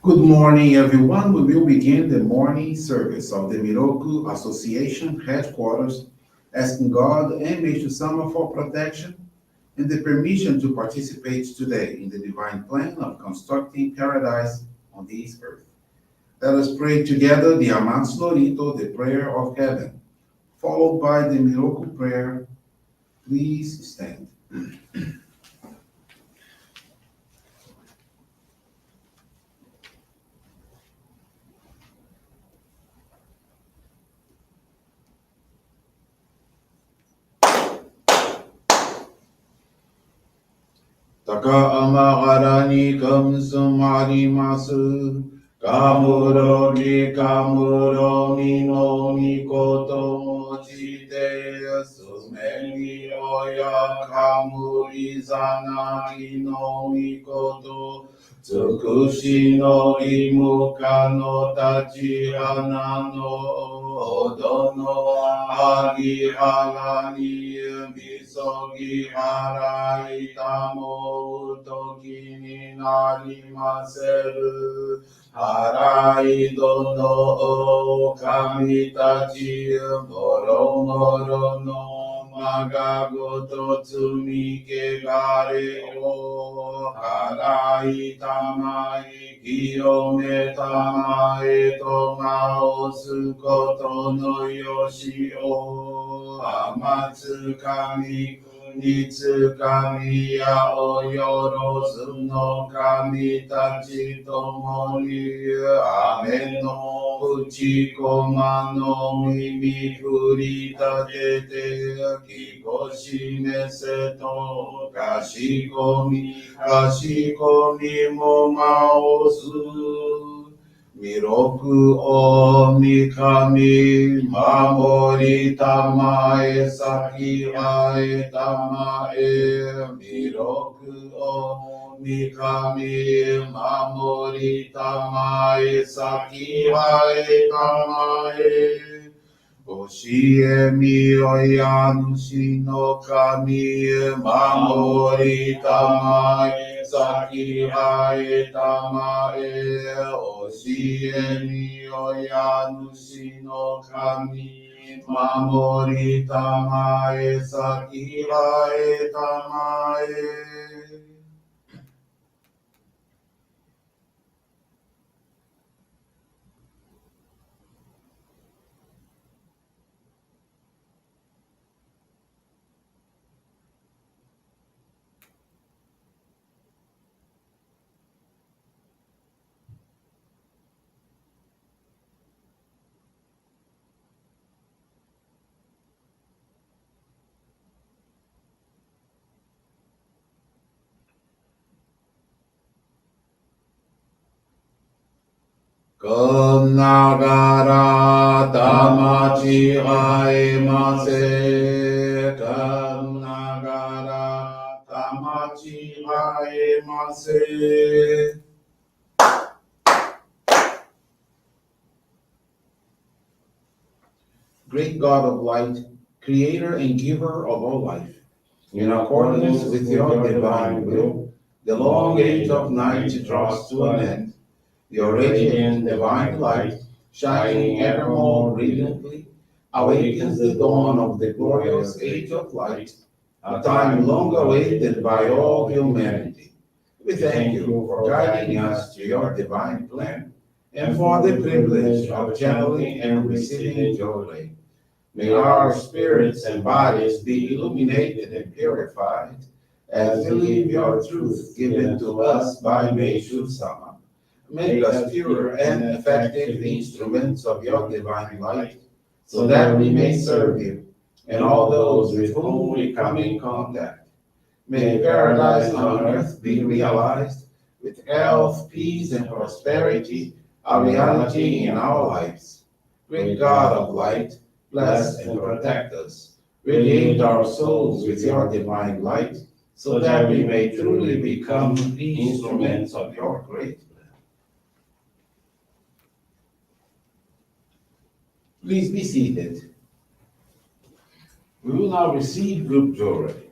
Good morning, everyone. We will begin the morning service of the Miroku Association headquarters, asking God and Meishu-sama for protection and the permission to participate today in the divine plan of constructing paradise on this earth. Let us pray together the Amatsu-Norito, the prayer of heaven, followed by the Miroku Prayer. Please stand. 高天原にカムスもあります。カムロリカムロミのみこともちてすめにおやかむいざなぎのみことつくしのいむかの立ち花のほどのあぎはらにみそぎ払いたもうときになりませる払いどの神たちもろもろのまがごと積みけがれを払いたまい清めたまえとまおすことのよしを天つ神につかみやおよろずの神たちともに雨のふちこまの耳振り立ててきこしめせとかしこみもまおす弥勒を御神守りたまえ先はえたまえ弥勒を御神守りたまえ先はえたまえ教えみよや主の神守りたまえ先はえたまえ教えみよや主の神守りたまえ先はえたまえこんながらたまちがえませ。こんながらたまちがえませ。Great God of light, creator and giver of all life, in accordance with your divine will, the long age of night draws to an end. Your radiant divine light, shining ever more brilliantly, awakens the dawn of the glorious age of light, a time long awaited by all humanity. We thank you for guiding us to your divine plan and for the privilege of channeling and receiving Johrei. May our spirits and bodies be illuminated and purified as we live your truth given to us by Meishu-sama. Make us pure and effective instruments of your divine light, so that we may serve you and all those with whom we come in contact. May paradise on earth be realized with health, peace, and prosperity, a reality in our lives. Great God of light, bless and protect us. Radiate our souls with your divine light, so that we may truly become instruments of your great plan. Please be seated. We will now receive group Johrei.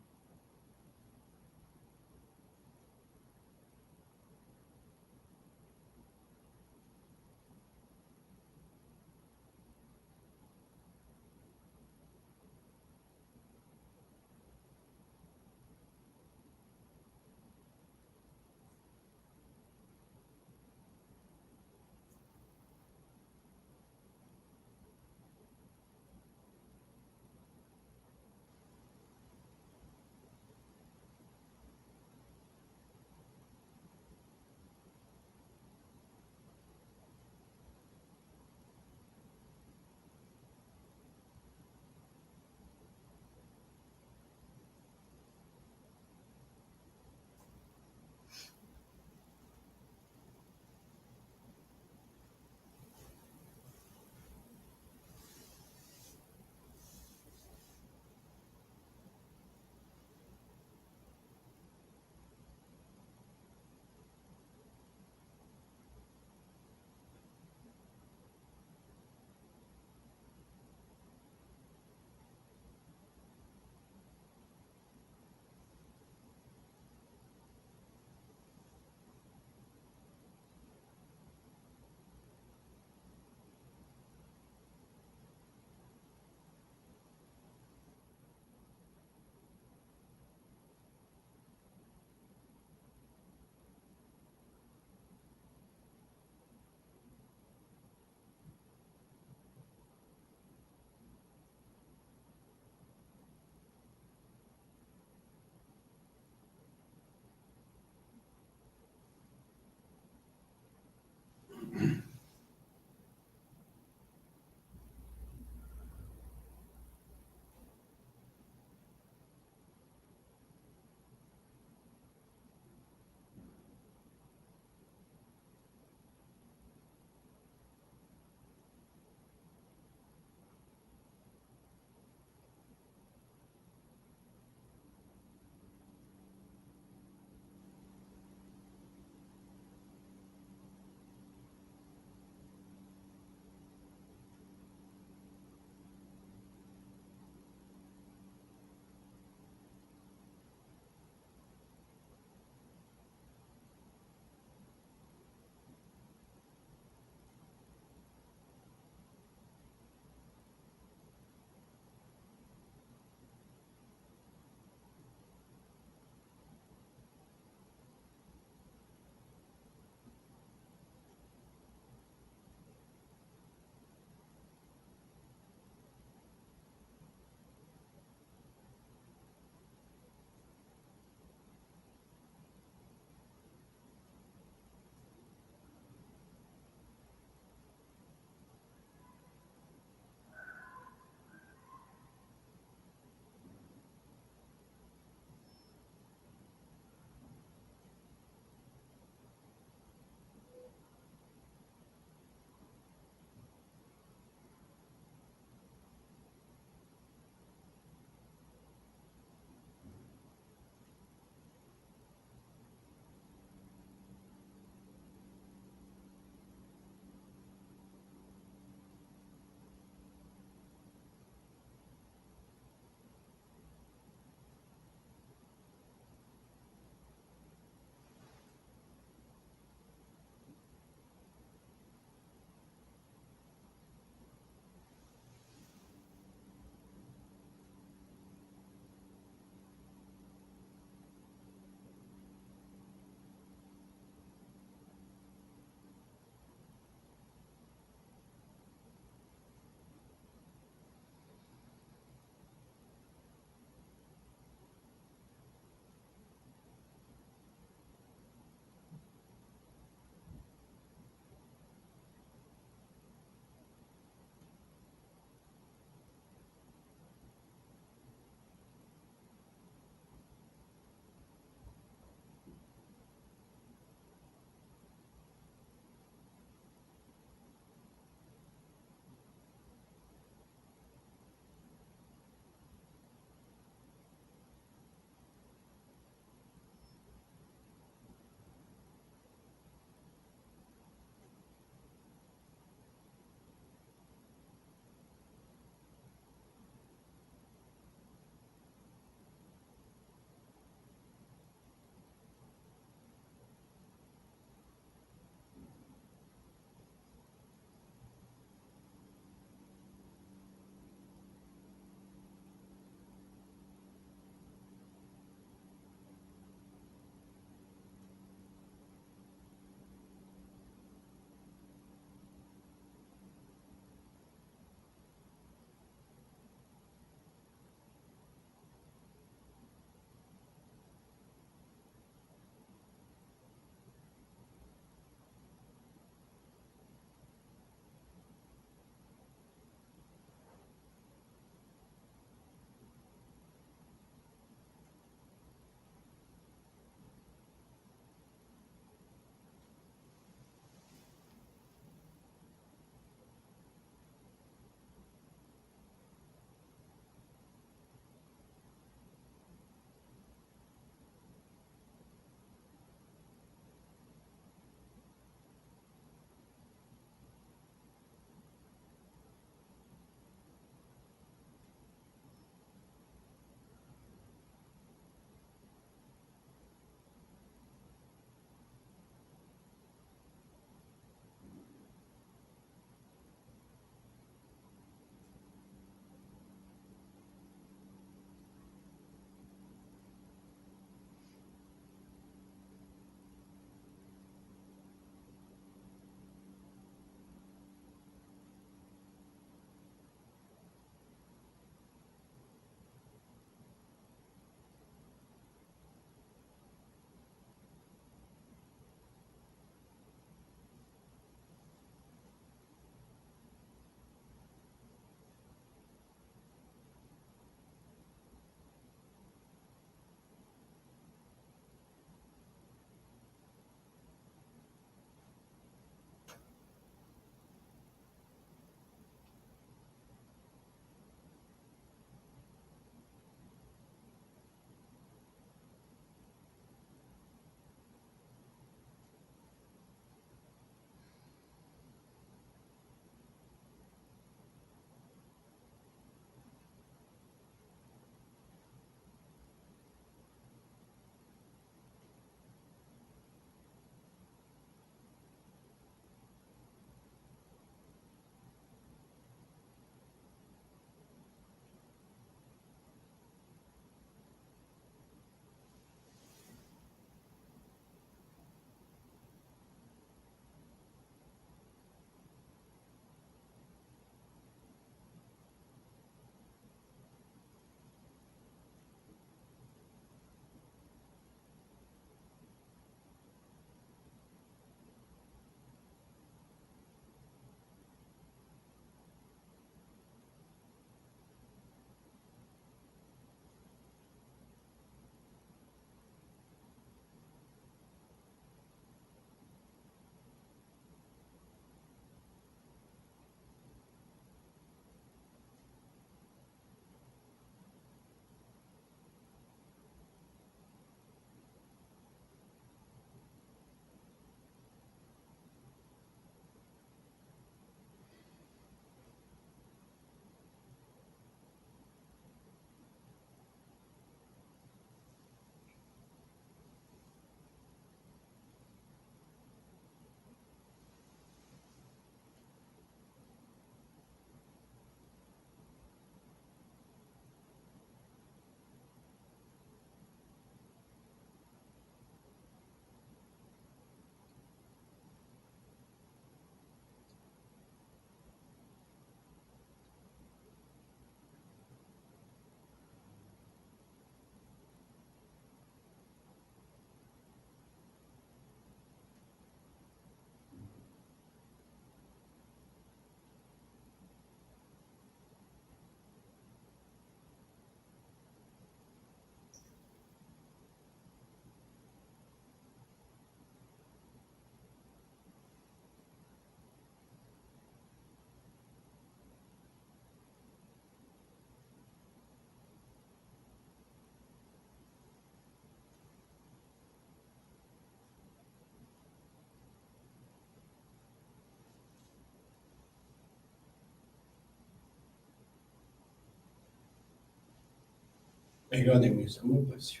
May God and Meishu-sama bless you.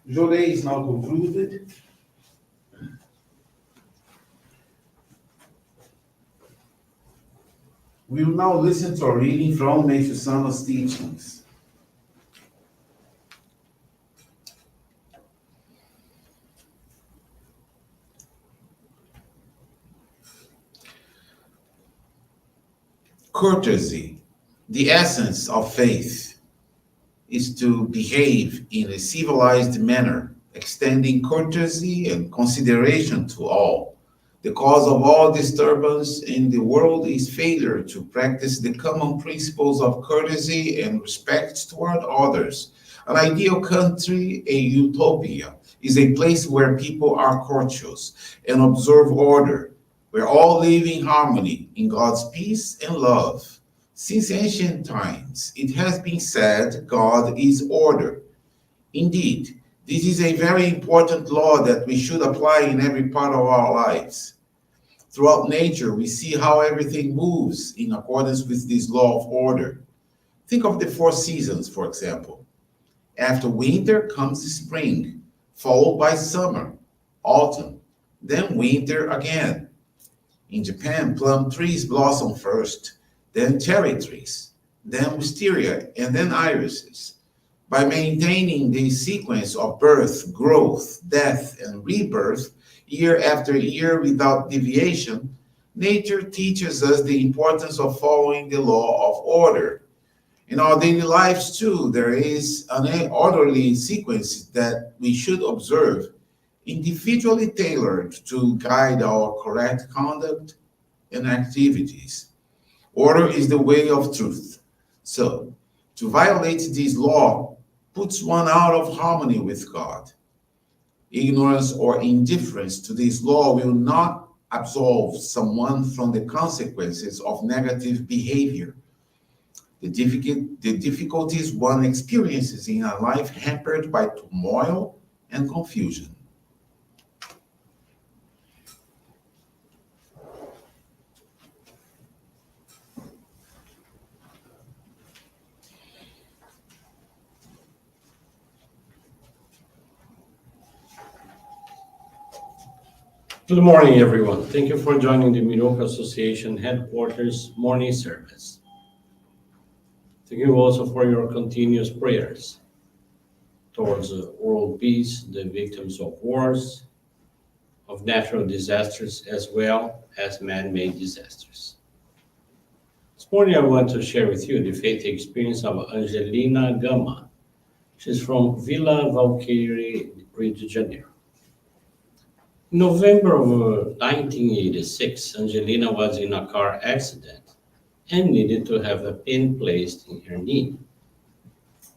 Johrei is now concluded. We will now listen to a reading from Meishu-sama's teachings. Courtesy, the essence of faith, is to behave in a civilized manner, extending courtesy and consideration to all. The cause of all disturbance in the world is failure to practice the common principles of courtesy and respect toward others. An ideal country, a utopia, is a place where people are courteous and observe order, where all live in harmony in God's peace and love. Since ancient times, it has been said God is order. Indeed, this is a very important law that we should apply in every part of our lives. Throughout nature, we see how everything moves in accordance with this law of order. Think of the four seasons, for example. After winter comes spring, followed by summer, autumn, then winter again. In Japan, plum trees blossom first, then cherry trees, then wisteria, and then irises. By maintaining the sequence of birth, growth, death, and rebirth year after year without deviation, nature teaches us the importance of following the law of order. In our daily lives, too, there is an orderly sequence that we should observe, individually tailored to guide our correct conduct and activities. Order is the way of truth. So, to violate this law puts one out of harmony with God. Ignorance or indifference to this law will not absolve someone from the consequences of negative behavior. The difficulties one experiences in a life hampered by turmoil and confusion. Good morning, everyone. Thank you for joining the Miroku Association headquarters morning service. Thank you also for your continuous prayers towards world peace, the victims of wars, of natural disasters, as well as man-made disasters. This morning, I want to share with you the faith experience of Angelina Gama. She's from Vila Valqueire, Rio de Janeiro. In November of 1986, Angelina was in a car accident and needed to have a pin placed in her knee.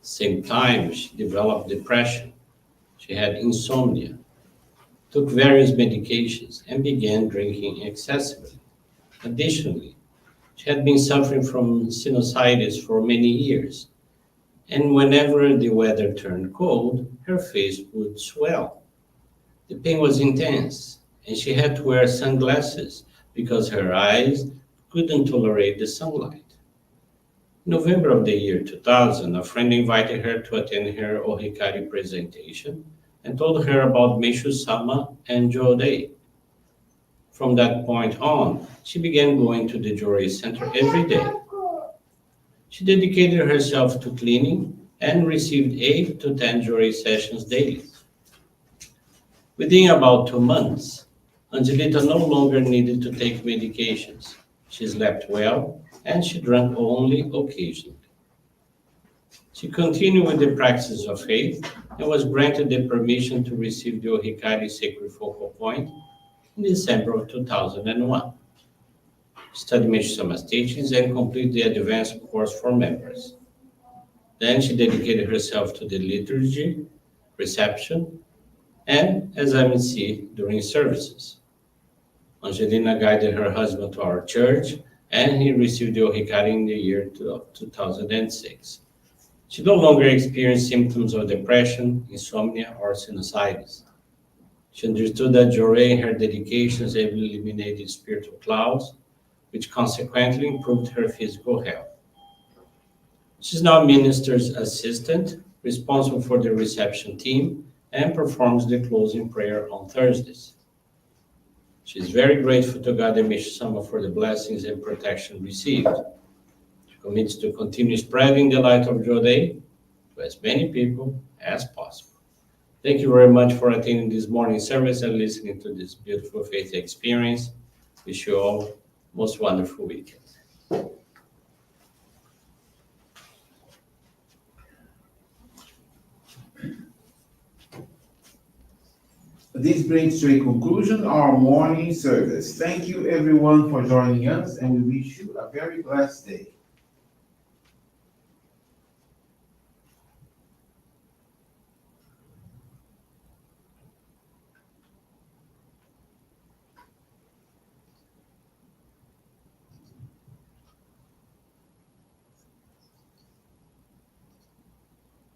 Same time, she developed depression. She had insomnia, took various medications, and began drinking excessively. Additionally, she had been suffering from sinusitis for many years, and whenever the weather turned cold, her face would swell. The pain was intense, and she had to wear sunglasses because her eyes couldn't tolerate the sunlight. In November of the year 2000, a friend invited her to attend her Ohikari presentation and told her about Meishu-sama and Johrei. From that point on, she began going to the Johrei Center every day. She dedicated herself to cleaning and received 8 to 10 Johrei sessions daily. Within about 2 months, Angelita no longer needed to take medications. She slept well and she drank only occasionally. She continued with the practice of faith and was granted the permission to receive the Ohikari Sacred Focal Point in December of 2001. Studied Meishu-sama's teachings and completed the advanced course for members. Then she dedicated herself to the liturgy, reception, and as MC during services. Angelina guided her husband to our church, and he received the Ohikari in the year 2006. She no longer experienced symptoms of depression, insomnia, or sinusitis. She understood that Johrei and her dedications have eliminated spiritual clouds, which consequently improved her physical health. She's now minister's assistant, responsible for the reception team, and performs the closing prayer on Thursdays. She is very grateful to God and Meishu-sama for the blessings and protection received. She commits to continue spreading the light of Johrei to as many people as possible. Thank you very much for attending this morning service and listening to this beautiful faith experience. Wish you all a most wonderful weekend. This brings to a conclusion our morning service. Thank you everyone for joining us, and we wish you a very blessed day.